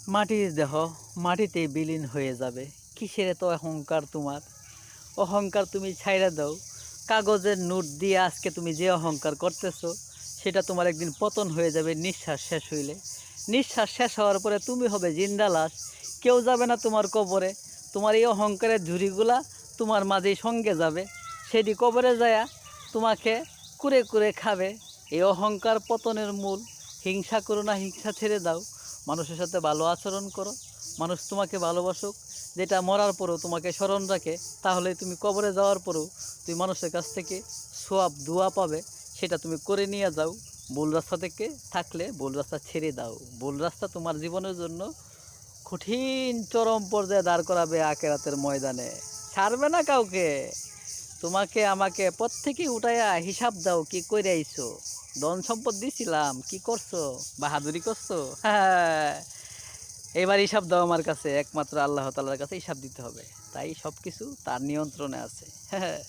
মাটির দেহ মাটিতেই বিলীন হয়ে যাবে। কিসের এত অহংকার তোমার? অহংকার তুমি ছাইড়া দাও। কাগজের নোট দিয়ে আজকে তুমি যে অহংকার করতেছো, সেটা তোমার একদিন পতন হয়ে যাবে নিঃশ্বাস শেষ হইলে। নিঃশ্বাস শেষ হওয়ার পরে তুমি হবে জিন্দা লাশ। কেউ যাবে না তোমার কবরে। তোমার এই অহংকারের ঝুড়িগুলা তোমার মাঝেই সঙ্গে যাবে। সেটি কবরে যায়া তোমাকে কুরে কুরে খাবে। এই অহংকার পতনের মূল। হিংসা করো না, হিংসা ছেড়ে দাও। মানুষের সাথে ভালো আচরণ করো, মানুষ তোমাকে ভালোবাসুক। যেটা মরার পরেও তোমাকে স্মরণ রাখে, তাহলে তুমি কবরে যাওয়ার পরেও তুমি মানুষের কাছ থেকে সোয়াব দোয়া পাবে। সেটা তুমি করে নিয়ে যাও। ভুল রাস্তা থেকে থাকলে ভুল রাস্তা ছেড়ে দাও। ভুল রাস্তা তোমার জীবনের জন্য কঠিন চরম পর্যায়ে দাঁড় করাবে আখেরাতের ময়দানে। ছাড়বে না কাউকে। তোমাকে আমাকে প্রত্যেকেই উঠাইয়া হিসাব দাও, কি কইরা আইছো। ধন সম্পদ দিছিলাম, কি করছো? বাহাদুরি করছো? হ্যাঁ, এবার হিসাব দাও আমার কাছে। একমাত্র আল্লাহ তাআলার কাছে হিসাব দিতে হবে। তাই সব কিছু তার নিয়ন্ত্রণে আছে। হ্যাঁ।